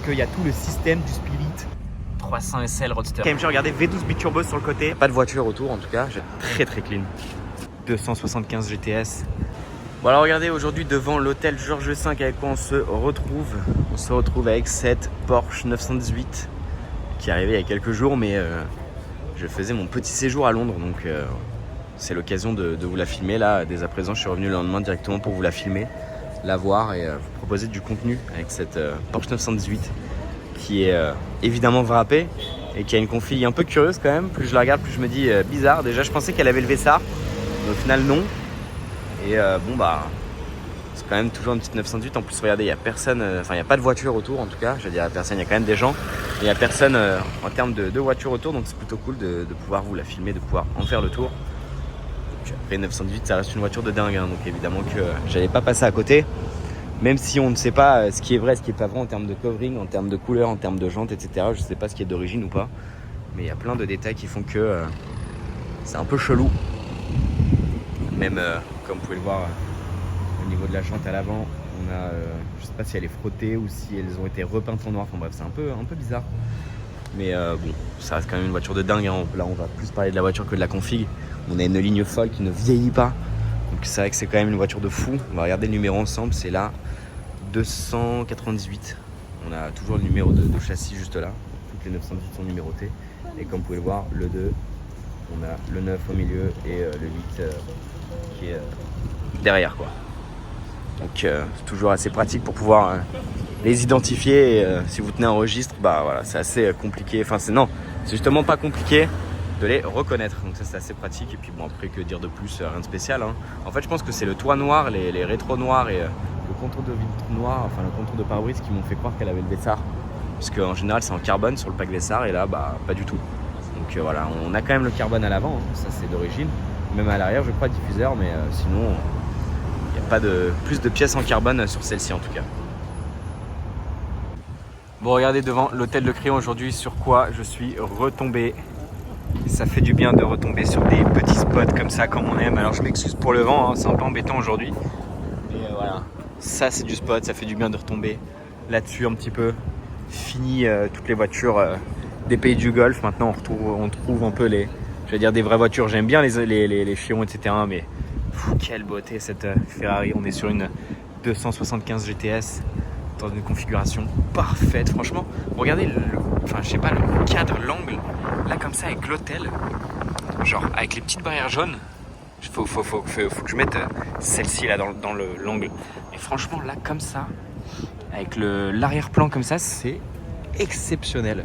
qu'il y a tout le système du Spirit 300 SL Roadster. KMG, regardez, V12 biturbo sur le côté. Pas de voiture autour en tout cas, très clean. 275 GTS. Bon alors regardez, aujourd'hui devant l'hôtel Georges V avec quoi on se retrouve. On se retrouve avec cette Porsche 918 qui est arrivée il y a quelques jours, mais je faisais mon petit séjour à Londres, donc c'est l'occasion de vous la filmer là. Dès à présent, je suis revenu le lendemain directement pour vous la filmer, la voir et vous proposer du contenu avec cette Porsche 918 qui est évidemment wrappée et qui a une config un peu curieuse quand même. Plus je la regarde, plus je me dis bizarre. Déjà, je pensais qu'elle avait le Vessar, mais au final non. Et bon bah c'est quand même toujours une petite 918. En plus regardez, il n'y a personne, enfin il n'y a pas de voiture autour en tout cas. Je veux dire, il n'y a personne, il y a quand même des gens, mais il n'y a personne en termes de voiture autour. Donc c'est plutôt cool de pouvoir vous la filmer, de pouvoir en faire le tour. Donc, après 918 ça reste une voiture de dingue, hein, donc évidemment que j'allais pas passer à côté. Même si on ne sait pas ce qui est vrai, ce qui est pas vrai en termes de covering, en termes de couleur, en termes de jantes, etc. Je sais pas ce qui est d'origine ou pas. Mais il y a plein de détails qui font que c'est un peu chelou. Même comme vous pouvez le voir au niveau de la chante à l'avant, on a, je sais pas si elle est frottée ou si elles ont été repeintes en noir. Enfin bref, c'est un peu bizarre. Mais bon, ça reste quand même une voiture de dingue, hein. Là on va plus parler de la voiture que de la config. On a une ligne folle qui ne vieillit pas. Donc c'est vrai que c'est quand même une voiture de fou. On va regarder le numéro ensemble, c'est là 298. On a toujours le numéro de châssis juste là. Toutes les 918 sont numérotées. Et comme vous pouvez le voir, le 2, on a le 9 au milieu et le 8 qui est derrière quoi. Donc c'est toujours assez pratique pour pouvoir les identifier. Et, si vous tenez un registre, bah voilà, c'est assez compliqué. Enfin c'est justement pas compliqué de les reconnaître. Donc ça c'est assez pratique. Et puis bon, après que dire de plus, rien de spécial, hein. En fait je pense que c'est le toit noir, les rétros noirs et le contour de vitre noir, enfin le contour de pare-brise qui m'ont fait croire qu'elle avait le Vessar. Parce qu'en général c'est en carbone sur le pack Vessar et là bah pas du tout. Donc voilà, on a quand même le carbone à l'avant, hein. Ça c'est d'origine. Même à l'arrière je crois diffuseur, mais sinon il n'y a pas de plus de pièces en carbone sur celle-ci en tout cas. Bon regardez devant l'hôtel de Crillon aujourd'hui sur quoi je suis retombé. Ça fait du bien de retomber sur des petits spots comme ça comme on aime. Alors je m'excuse pour le vent, hein, c'est un peu embêtant aujourd'hui. Mais voilà, ça c'est du spot, ça fait du bien de retomber là-dessus un petit peu. Fini toutes les voitures des pays du Golfe. Maintenant on trouve un peu des vraies voitures. J'aime bien les Chiron, etc. Mais quelle beauté cette Ferrari. On est sur une 275 GTS dans une configuration parfaite. Franchement, regardez le cadre, l'angle. Là comme ça avec l'hôtel, genre avec les petites barrières jaunes. Faut que je mette celle-ci là dans l'angle. Et franchement là comme ça, avec l'arrière-plan comme ça, c'est exceptionnel.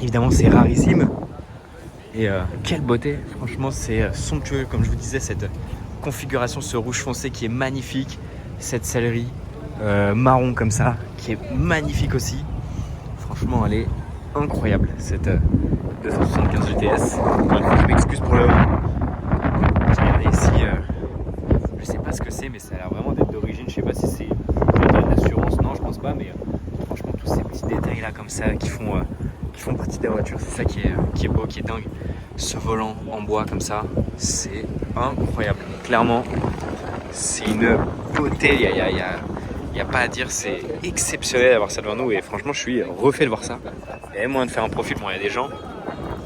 Évidemment c'est rarissime. Et quelle beauté, franchement c'est somptueux. Comme je vous disais, cette configuration, ce rouge foncé qui est magnifique. Cette sellerie marron comme ça, qui est magnifique aussi. Franchement elle est incroyable cette 275 GTS. Je m'excuse pour le vent. Regardez ici, je sais pas ce que c'est, mais ça a l'air vraiment d'être d'origine. Je sais pas si c'est une assurance, non je pense pas, mais franchement tous ces petits détails là comme ça qui font partie de la voiture, c'est ça qui est beau, qui est dingue. Ce volant en bois comme ça, c'est incroyable. Clairement, c'est une beauté, il n'y a pas à dire, c'est exceptionnel d'avoir ça devant nous et franchement je suis refait de voir ça. Il y a moyen de faire un profil, bon il y a des gens,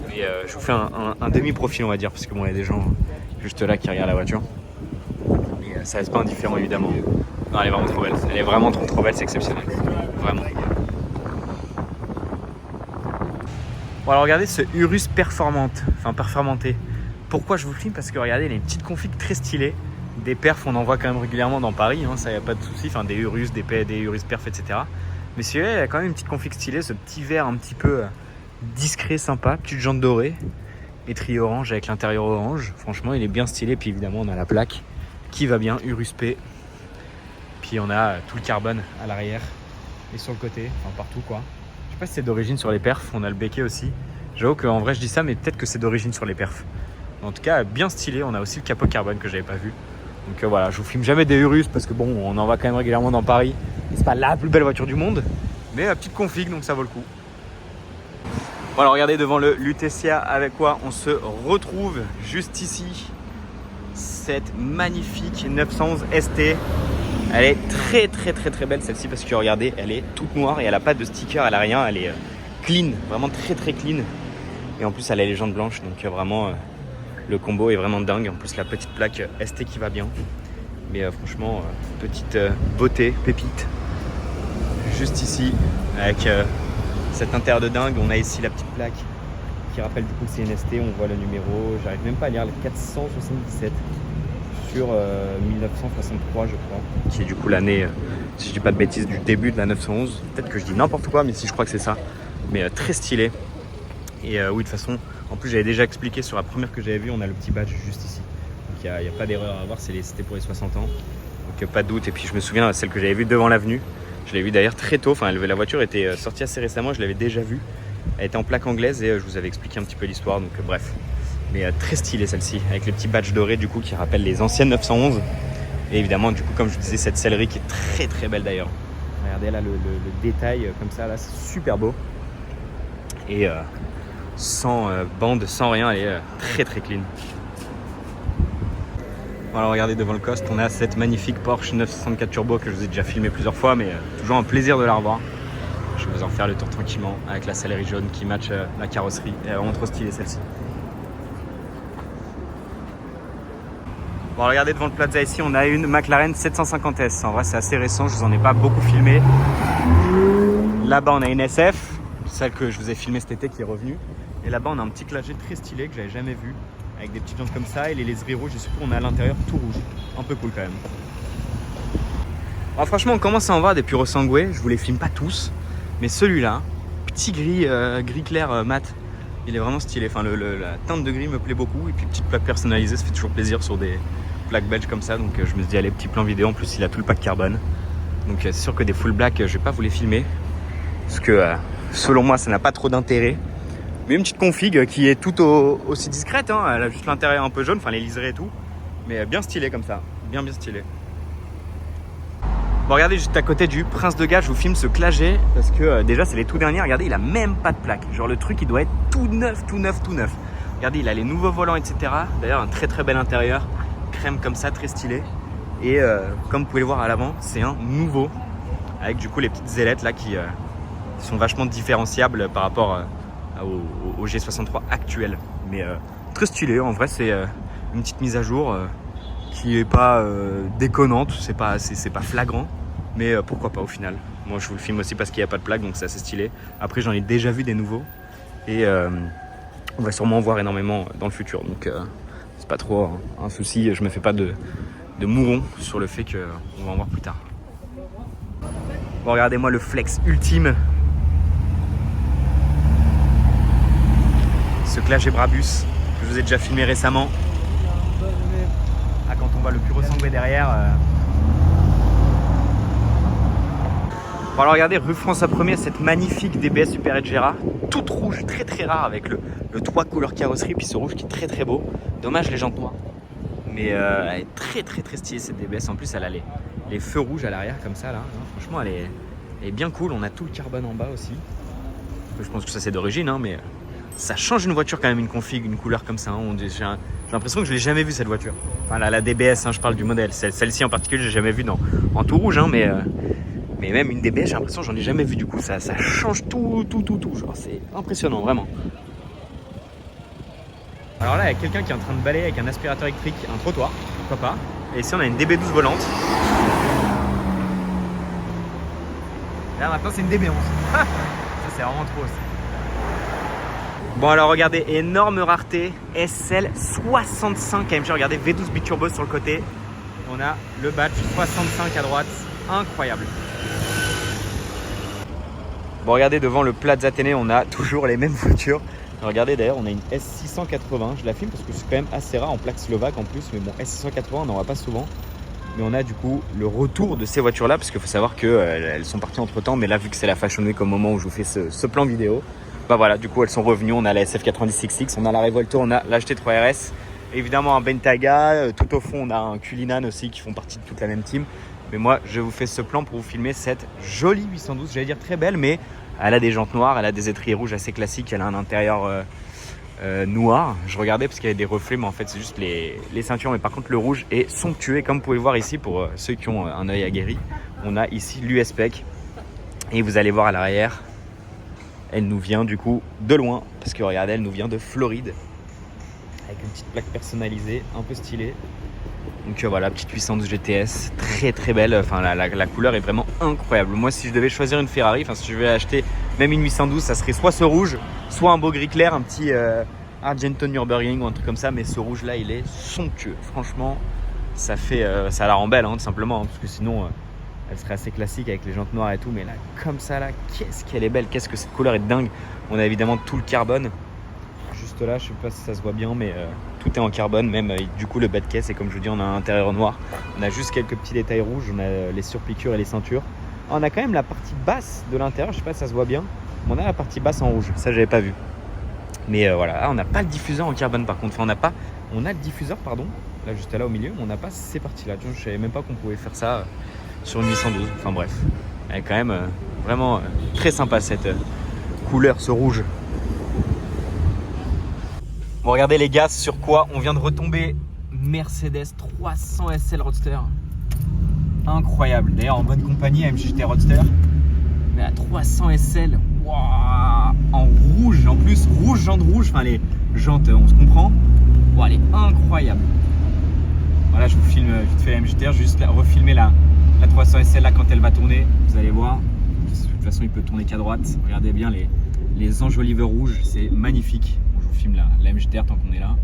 mais je vous fais un demi-profil on va dire, parce que bon il y a des gens juste là qui regardent la voiture. Mais ça reste pas indifférent évidemment. Non elle est vraiment trop belle, elle est vraiment trop belle, c'est exceptionnel, vraiment. Bon alors regardez ce Urus performanté. Pourquoi je vous filme? Parce que regardez, il y a une petite config très stylée. Des perfs on en voit quand même régulièrement dans Paris, hein, ça y a pas de souci, enfin des Urus, des Urus perf, etc. Mais celui-là il y a quand même une petite config stylée, ce petit vert un petit peu discret, sympa, petite jante dorée, étrier orange avec l'intérieur orange. Franchement il est bien stylé, puis évidemment on a la plaque qui va bien, Urus P. Puis on a tout le carbone à l'arrière et sur le côté, enfin partout quoi. Je sais pas si c'est d'origine sur les perfs, on a le béquet aussi. J'avoue qu'en vrai je dis ça, mais peut-être que c'est d'origine sur les perfs. En tout cas bien stylé, on a aussi le capot carbone que j'avais pas vu. Donc voilà, je vous filme jamais des Urus parce que bon, on en voit quand même régulièrement dans Paris. C'est pas la plus belle voiture du monde, mais la petite config, donc ça vaut le coup. Bon alors regardez devant le Lutetia avec quoi on se retrouve juste ici. Cette magnifique 911 ST Elle est très belle celle-ci parce que regardez, elle est toute noire et elle a pas de sticker, elle a rien, elle est clean, vraiment très clean. Et en plus elle a les jantes blanches, donc vraiment le combo est vraiment dingue. En plus la petite plaque ST qui va bien. Mais franchement, petite beauté, pépite. Juste ici, avec cet intérieur de dingue, on a ici la petite plaque qui rappelle du coup que c'est une ST, on voit le numéro, j'arrive même pas à lire, le 477 sur 1963 je crois, qui est du coup l'année, si je dis pas de bêtises, du début de la 911. Peut-être que je dis n'importe quoi, mais si je crois que c'est ça. Mais très stylé. Et oui, de toute façon, en plus j'avais déjà expliqué sur la première que j'avais vue, on a le petit badge juste ici. Donc il n'y a pas d'erreur à avoir, c'était pour les 60 ans. Donc pas de doute. Et puis je me souviens, celle que j'avais vue devant l'avenue, je l'avais vue d'ailleurs très tôt, enfin la voiture était sortie assez récemment, je l'avais déjà vue. Elle était en plaque anglaise et je vous avais expliqué un petit peu l'histoire, donc bref. Mais très stylée celle-ci, avec les petits badges dorés du coup qui rappellent les anciennes 911. Et évidemment du coup comme je vous disais, cette sellerie qui est très belle d'ailleurs. Regardez là le détail comme ça, là c'est super beau. Et sans bande, sans rien, elle est très clean. Bon, alors regardez devant le coste, on a cette magnifique Porsche 964 Turbo que je vous ai déjà filmé plusieurs fois, mais toujours un plaisir de la revoir. Je vais vous en faire le tour tranquillement avec la sellerie jaune qui match la carrosserie. Elle est vraiment trop stylée celle-ci. Bon, regardez devant le Plaza ici, on a une McLaren 750S. En vrai, c'est assez récent, je vous en ai pas beaucoup filmé. Là-bas, on a une SF, celle que je vous ai filmée cet été qui est revenue. Et là-bas, on a un petit clagé très stylé que j'avais jamais vu, avec des petites jantes comme ça et les liserés rouges. Et surtout, on a à l'intérieur tout rouge. Un peu cool quand même. Alors, franchement, on commence à en voir des pur sangués. Je vous les filme pas tous. Mais celui-là, petit gris, gris clair mat, il est vraiment stylé. Enfin, la teinte de gris me plaît beaucoup. Et puis, petite plaque personnalisée, ça fait toujours plaisir sur des plaques belges comme ça. Donc, je me suis dit, allez, petit plan vidéo. En plus, il a tout le pack carbone. Donc, c'est sûr que des full black, je vais pas vous les filmer. Parce que, selon moi, ça n'a pas trop d'intérêt. Mais une petite config qui est tout aussi discrète. Hein. Elle a juste l'intérieur un peu jaune, enfin, les liserés et tout. Mais bien stylé comme ça. Bien stylé. Bon, regardez juste à côté du Prince de Galles, je vous filme ce clagé parce que déjà c'est les tout derniers. Regardez, il a même pas de plaque. Genre le truc il doit être tout neuf. Regardez, il a les nouveaux volants, etc. D'ailleurs un très bel intérieur, crème comme ça, très stylé. Et comme vous pouvez le voir à l'avant, c'est un nouveau avec du coup les petites ailettes là qui sont vachement différenciables par rapport au G63 actuel. Mais très stylé. En vrai, c'est une petite mise à jour. Qui est pas déconnante, c'est pas flagrant, mais pourquoi pas au final. Moi je vous le filme aussi parce qu'il n'y a pas de plaque, donc c'est assez stylé. Après j'en ai déjà vu des nouveaux et on va sûrement en voir énormément dans le futur, donc c'est pas trop un souci. Je me fais pas de mouron sur le fait qu'on va en voir plus tard. Bon, regardez-moi le flex ultime, ce clagé Brabus que je vous ai déjà filmé récemment. Quand on voit le pur sangué derrière. Bon, alors regardez, rue François 1er, cette magnifique DBS Super Edgera, toute rouge, très rare, avec le toit couleur carrosserie, puis ce rouge qui est très beau. Dommage les jantes noires, mais elle est très stylée cette DBS. En plus elle a les feux rouges à l'arrière comme ça là. Franchement elle est bien cool. On a tout le carbone en bas aussi. Je pense que ça c'est d'origine, hein, mais ça change une voiture quand même, une config, une couleur comme ça. Hein. J'ai l'impression que je l'ai jamais vue cette voiture. Enfin la DBS, hein, je parle du modèle. Celle-ci en particulier, j'ai jamais vue en tout rouge, hein, mais même une DBS, j'ai l'impression que j'en ai jamais vu. Du coup, ça change tout. Genre, c'est impressionnant, vraiment. Alors là, il y a quelqu'un qui est en train de balayer avec un aspirateur électrique un trottoir, pourquoi pas. Et ici, on a une DB12 volante. Là, maintenant, c'est une DB11. Ça, c'est vraiment trop aussi. Bon alors regardez, énorme rareté, SL 65 AMG, regardez V12 biturbo sur le côté. On a le badge 65 à droite, incroyable. Bon regardez devant le Plaza Athénée, on a toujours les mêmes voitures. Regardez d'ailleurs, on a une S680, je la filme parce que c'est quand même assez rare en plaque slovaque en plus. Mais bon, S680 on n'en voit pas souvent. Mais on a du coup le retour de ces voitures là, parce qu'il faut savoir qu'elles sont parties entre temps. Mais là vu que c'est la Fashion Week au moment où je vous fais ce plan vidéo, bah voilà, du coup elles sont revenues. On a la SF90XX, on a la Revuelto, on a la GT3 RS, évidemment un Bentayga, tout au fond on a un Cullinan aussi qui font partie de toute la même team. Mais moi je vous fais ce plan pour vous filmer cette jolie 812, j'allais dire très belle, mais elle a des jantes noires, elle a des étriers rouges assez classiques, elle a un intérieur noir. Je regardais parce qu'il y avait des reflets, mais en fait c'est juste les ceintures. Mais par contre le rouge est somptueux. Et comme vous pouvez le voir ici, pour ceux qui ont un œil aguerri, on a ici l'US-PEC. Et vous allez voir à l'arrière, elle nous vient du coup de loin. Parce que regardez, elle nous vient de Floride. Avec une petite plaque personnalisée, un peu stylée. Donc voilà, petite 812 GTS, très très belle. Enfin la couleur est vraiment incroyable. Moi si je devais choisir une Ferrari, enfin si je devais acheter même une 812, ça serait soit ce rouge, soit un beau gris clair, un petit Argento Nürburgring ou un truc comme ça. Mais ce rouge là, il est somptueux. Franchement, ça la rend belle, hein, tout simplement, hein, parce que sinon elle serait assez classique avec les jantes noires et tout. Mais là, comme ça là, qu'est-ce qu'elle est belle, qu'est-ce que cette couleur est dingue. On a évidemment tout le carbone. Juste là, je sais pas si ça se voit bien, mais tout est en carbone, même du coup le bas de caisse. Et comme je vous dis, on a un intérieur noir. On a juste quelques petits détails rouges, on a les surpiqûres et les ceintures. On a quand même la partie basse de l'intérieur, je sais pas si ça se voit bien, mais on a la partie basse en rouge, ça j'avais pas vu. Mais voilà, on n'a pas le diffuseur en carbone par contre. Enfin, on a le diffuseur, pardon, là juste là au milieu, mais on n'a pas ces parties là. Je savais même pas qu'on pouvait faire ça sur une 812. Enfin bref, elle est quand même vraiment très sympa cette couleur, ce rouge. Bon, regardez les gars, sur quoi on vient de retomber. Mercedes 300 SL Roadster. Incroyable. D'ailleurs, en bonne compagnie, MGT Roadster. Mais à 300 SL, wow, en rouge, en plus, rouge, jante rouge. Enfin, les jantes, on se comprend. Wow, elle est incroyable. Voilà, je vous filme vite fait la MGTR, juste là, refilmer la 300 SL là quand elle va tourner. Vous allez voir. De toute façon, il peut tourner qu'à droite. Regardez bien les enjoliveurs rouges, c'est magnifique. Je filme la MGTR tant qu'on est là.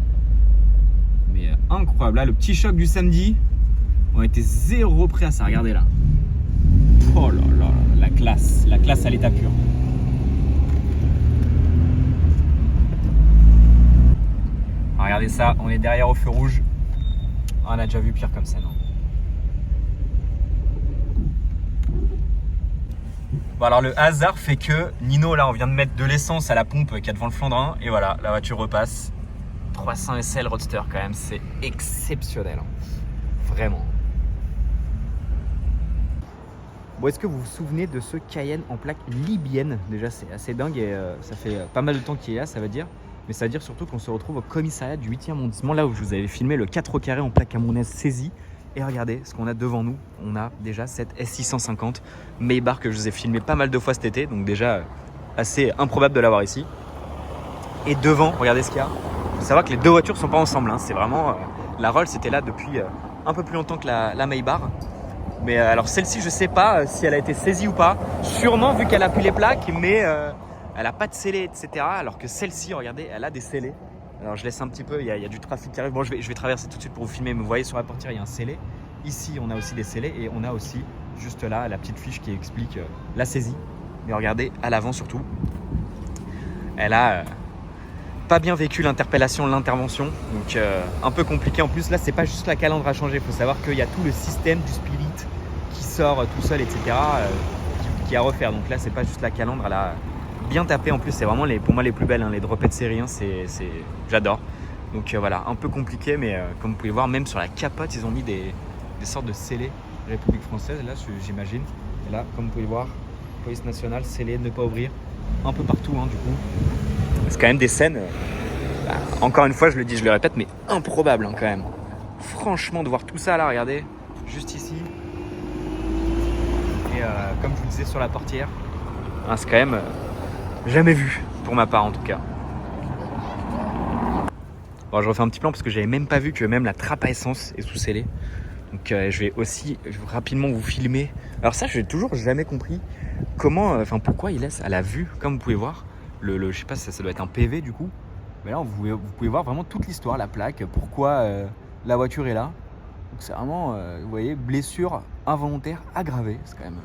Mais incroyable. Là, le petit choc du samedi, on était zéro prêt à ça. Regardez là. Oh là là, la classe à l'état pur. Alors, regardez ça, on est derrière au feu rouge. On a déjà vu pire comme ça, non? Bon, alors le hasard fait que Nino, là on vient de mettre de l'essence à la pompe qui est devant le Flandrin. Et voilà, la voiture repasse. 300 SL Roadster quand même, c'est exceptionnel, hein. Vraiment. Bon, est-ce que vous vous souvenez de ce Cayenne en plaque libyenne? Déjà c'est assez dingue et ça fait pas mal de temps qu'il est là, ça veut dire. Mais ça veut dire surtout qu'on se retrouve au commissariat du 8e arrondissement, là où je vous avais filmé le 4 au carré en plaque camerounaise saisie. Et regardez ce qu'on a devant nous, on a déjà cette S650 Maybach que je vous ai filmé pas mal de fois cet été, donc déjà assez improbable de l'avoir ici. Et devant, regardez ce qu'il y a. Il faut savoir que les deux voitures sont pas ensemble, hein. C'est vraiment la Rolls était là depuis un peu plus longtemps que la Maybach. Mais alors celle-ci, je sais pas si elle a été saisie ou pas. Sûrement vu qu'elle a plus les plaques, mais elle a pas de scellé, etc. Alors que celle-ci, regardez, elle a des scellés. Alors je laisse un petit peu, il y a du trafic qui arrive. Bon, je vais traverser tout de suite pour vous filmer. Mais vous voyez sur la portière, il y a un scellé. Ici, on a aussi des scellés et on a aussi juste là la petite fiche qui explique la saisie. Mais regardez, à l'avant surtout, elle a pas bien vécu l'interpellation, l'intervention. Donc un peu compliqué. En plus, là, c'est pas juste la calandre à changer. Il faut savoir qu'il y a tout le système du Spirit qui sort tout seul, etc. Qui est à refaire. Donc là, c'est pas juste la calandre, elle a bien tapé. En plus, c'est vraiment pour moi les plus belles, hein. Les dropettes de série 1, j'adore. Donc voilà, un peu compliqué, mais comme vous pouvez voir, même sur la capote, ils ont mis des sortes de scellés République française, là, j'imagine. Et là, comme vous pouvez voir, police nationale, scellé, ne pas ouvrir, un peu partout, hein, du coup. C'est quand même des scènes, encore une fois, je le dis, je le répète, mais improbables, hein, quand même. Franchement, de voir tout ça là, regardez, juste ici. Et comme je vous le disais sur la portière, hein, c'est quand même jamais vu, pour ma part en tout cas. Bon, je refais un petit plan parce que j'avais même pas vu que même la trappe à essence est sous scellée. Donc je vais aussi rapidement vous filmer. Alors ça, je n'ai toujours jamais compris comment, pourquoi il laisse à la vue, comme vous pouvez voir. Je sais pas, ça doit être un PV du coup. Mais là, vous pouvez voir vraiment toute l'histoire, la plaque, pourquoi la voiture est là. Donc c'est vraiment, vous voyez, blessure involontaire aggravée. C'est quand même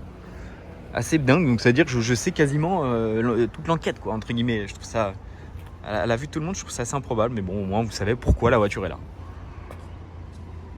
assez dingue. Donc ça veut dire que je sais quasiment toute l'enquête, quoi, entre guillemets. Je trouve ça, à la vue de tout le monde, je trouve ça assez improbable. Mais bon, au moins, vous savez pourquoi la voiture est là.